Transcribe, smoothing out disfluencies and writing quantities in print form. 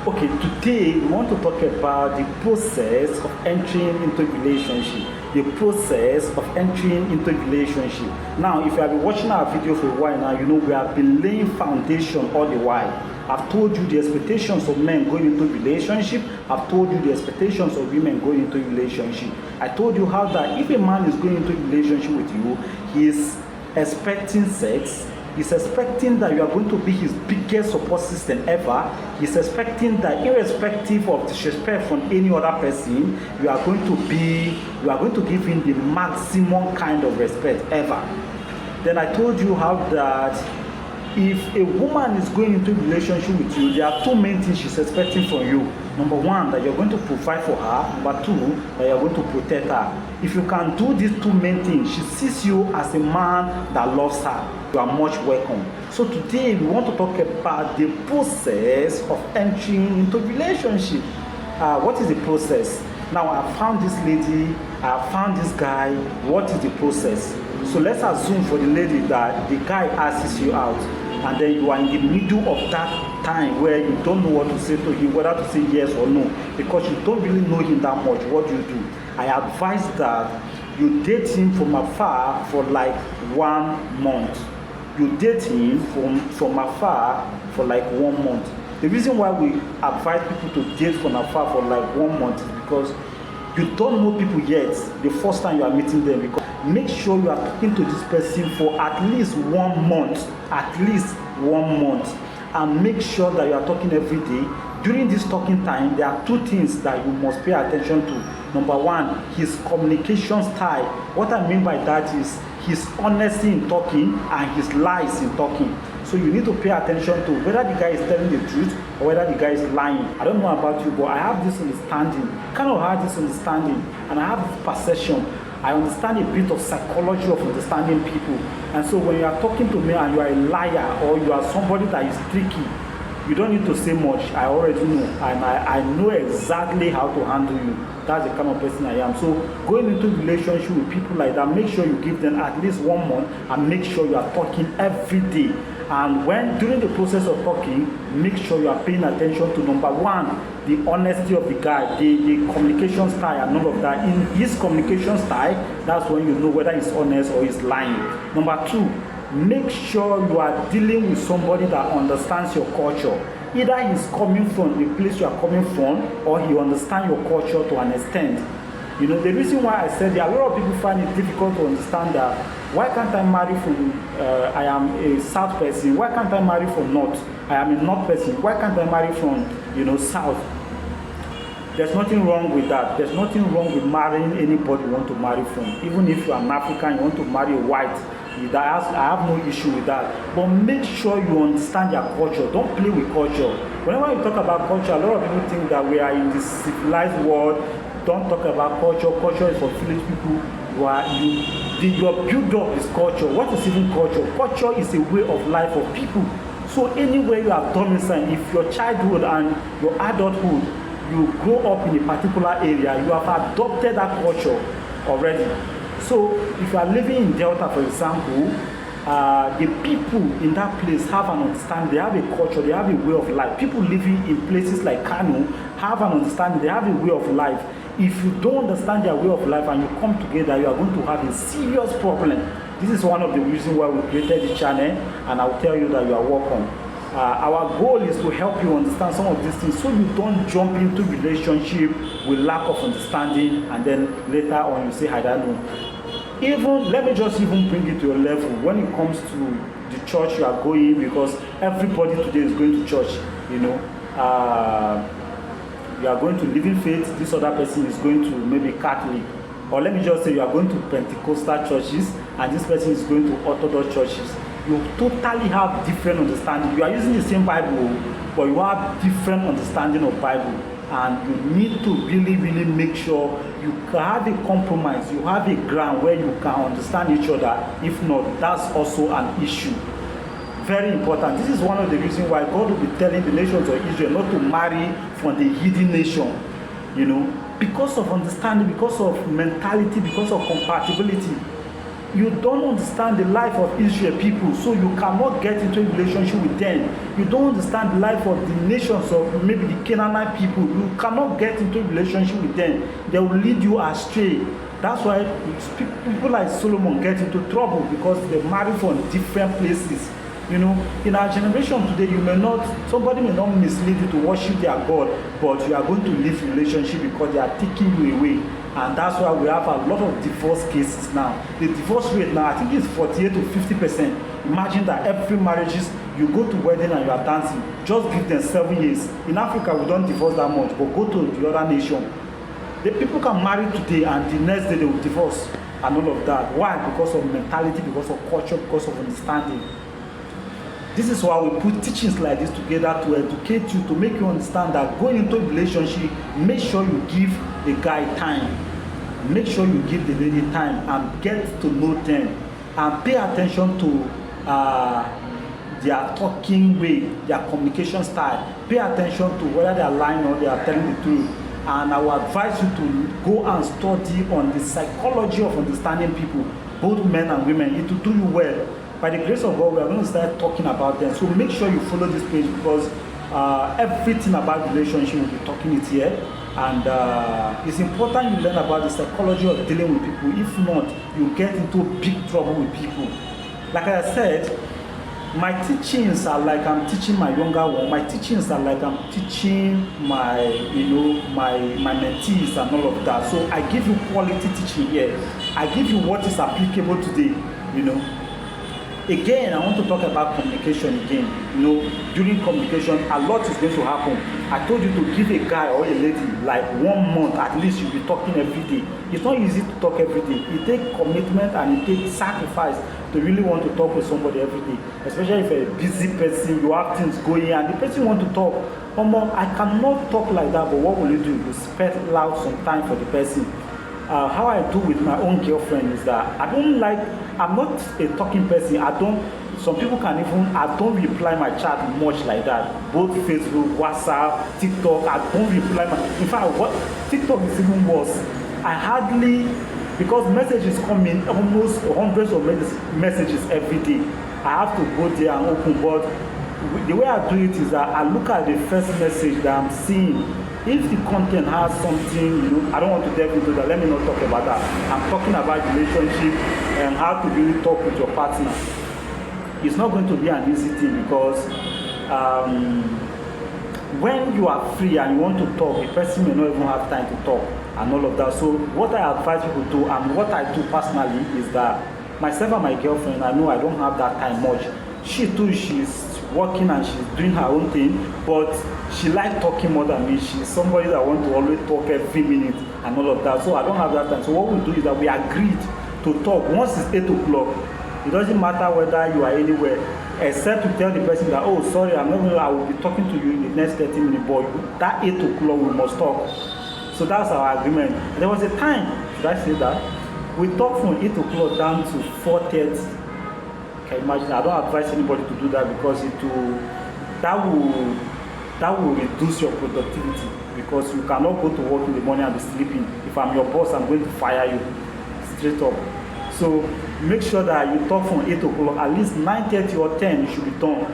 Okay, today we want to talk about the process of entering into relationship. The process of entering into relationship. Now, if you have been watching our video for a while now, you know we have been laying foundation all the while. I've told you the expectations of men going into relationship. I've told you the expectations of women going into relationship. I told you how that if a man is going into relationship with you, he is expecting sex. He's expecting that you are going to be his biggest support system ever. He's expecting that irrespective of disrespect from any other person, you are going to give him the maximum kind of respect ever. Then I told you how that if a woman is going into a relationship with you, there are two main things she's expecting from you. Number one, that you're going to provide for her. Number two, that you're going to protect her. If you can do these two main things, she sees you as a man that loves her. You are much welcome. So today we want to talk about the process of entering into relationship. What is the process? Now I found this lady, I found this guy. What is the process? So let's assume for the lady that the guy asks you out, and then you are in the middle of that time where you don't know what to say to him, whether to say yes or no, because you don't really know him that much. What do? I advise that you date him from afar for like 1 month. You date him from afar for like 1 month. The reason why we advise people to date from afar for like 1 month is because you don't know people yet the first time you are meeting them. Because make sure you are talking to this person for at least 1 month, and make sure that you are talking every day. During this talking time, there are two things that you must pay attention to. Number one, his communication style. What I mean by that is his honesty in talking and his lies in talking. So you need to pay attention to whether the guy is telling the truth or whether the guy is lying. I don't know about you, but I have this understanding, kind of have this understanding, and I have this perception. I understand a bit of psychology of understanding people. And so when you are talking to me and you are a liar or you are somebody that is tricky, you don't need to say much. I already know, and I know exactly how to handle you. That's the kind of person I am. So going into relationship with people like that, make sure you give them at least 1 month, and make sure you are talking every day. And when during the process of talking, make sure you are paying attention to number one, the honesty of the guy, the communication style, and all of that. In his communication style, that's when you know whether he's honest or he's lying. Number two, make sure you are dealing with somebody that understands your culture. Either he's coming from the place you are coming from, or he understands your culture to an extent. You know, the reason why I said that a lot of people find it difficult to understand that why can't I marry from, I am a South person, why can't I marry from North? I am a North person, why can't I marry from, South? There's nothing wrong with that. There's nothing wrong with marrying anybody you want to marry from. Even if you are an African, you want to marry a white, I have no issue with that. But make sure you understand their culture. Don't play with culture. Whenever you talk about culture, a lot of people think that we are in this civilized world. Don't talk about culture. Culture is for village people. Your build-up is culture. What is even culture? Culture is a way of life of people. So anywhere you are domiciled, if your childhood and your adulthood, you grow up in a particular area, you have adopted that culture already. So if you are living in Delta, for example, the people in that place have an understanding, they have a culture, they have a way of life. People living in places like Kano have an understanding, they have a way of life. If you don't understand their way of life and you come together, you are going to have a serious problem. This is one of the reasons why we created this channel, and I'll tell you that you are welcome. Our goal is to help you understand some of these things so you don't jump into relationship with lack of understanding and then later on you say, I don't know. Even, let me just even bring it to your level when it comes to the church you are going, because everybody today is going to church, you are going to Living Faith, this other person is going to maybe Catholic, or let me just say you are going to Pentecostal churches and this person is going to Orthodox churches. You totally have different understanding. You are using the same Bible, but you have different understanding of Bible, and you need to really make sure you have a compromise, you have a ground where you can understand each other. If not, that's also an issue. Very important. This is one of the reasons why God will be telling the nations of Israel not to marry from the hidden nation, because of understanding, because of mentality, because of compatibility. you don't understand the life of Israel people, so you cannot get into a relationship with them. You don't understand the life of the nations of maybe the Canaanite people. You cannot get into a relationship with them. They will lead you astray. That's why people like Solomon get into trouble, because they marry from different places. You know, in our generation today, somebody may not mislead you to worship their God, but you are going to leave relationship because they are taking you away. And that's why we have a lot of divorce cases now. The divorce rate now, I think it's 48 to 50%. Imagine that every marriages, you go to wedding and you are dancing. Just give them 7 years. In Africa, we don't divorce that much, but go to the other nation. The people can marry today and the next day they will divorce and all of that. Why? Because of mentality, because of culture, because of understanding. This is why we put teachings like this together to educate you, to make you understand that going into a relationship, make sure you give the guy time. Make sure you give the lady time and get to know them and pay attention to their talking way, their communication style. Pay attention to whether they are lying or they are telling the truth. And I will advise you to go and study on the psychology of understanding people, both men and women. It will do you well. By the grace of God, we are going to start talking about them. So make sure you follow this page, because everything about relationship will be talking it here. And it's important you learn about the psychology of dealing with people. If not, you get into big trouble with people. Like I said, my teachings are like I'm teaching my younger one. My teachings are like I'm teaching my mentees and all of that. So I give you quality teaching here. I give you what is applicable today, you know. Again, I want to talk about communication again. You know, during communication, a lot is going to happen. I told you to give a guy or a lady like 1 month, at least you'll be talking every day. It's not easy to talk every day. It takes commitment and it takes sacrifice to really want to talk with somebody every day. Especially if you're a busy person, you have things going and the person want to talk. I cannot talk like that, but what will you do? You spend out some time for the person. How I do with my own girlfriend is that I'm not a talking person. Some people I don't reply my chat much like that. Both Facebook, WhatsApp, TikTok, I don't reply in fact, TikTok is even worse. Because messages come in almost hundreds of messages every day. I have to go there and open, but the way I do it is that I look at the first message that I'm seeing. If the content has something, you know, I don't want to delve into that. Let me not talk about that. I'm talking about relationship and how to really talk with your partner. It's not going to be an easy thing, because when you are free and you want to talk, the person may not even have time to talk and all of that. So what I advise people to do, and what I do personally, is that myself and my girlfriend, I know I don't have that time much. She too, she's working and she's doing her own thing, but she likes talking more than me. She's somebody that wants to always talk every minute and all of that. So I don't have that time. So what we do is that we agreed to talk. Once it's 8 o'clock, it doesn't matter whether you are anywhere, except to tell the person that, oh, sorry, I will be talking to you in the next 30 minutes, but that 8 o'clock we must talk. So that's our agreement. There was a time, should I say that? We talked from 8 o'clock down to 4:30. Can you imagine? I don't advise anybody to do that, because that will reduce your productivity, because you cannot go to work in the morning and be sleeping. If I'm your boss, I'm going to fire you straight up. So make sure that you talk from 8 o'clock, at least 9:30 or 10 you should be done.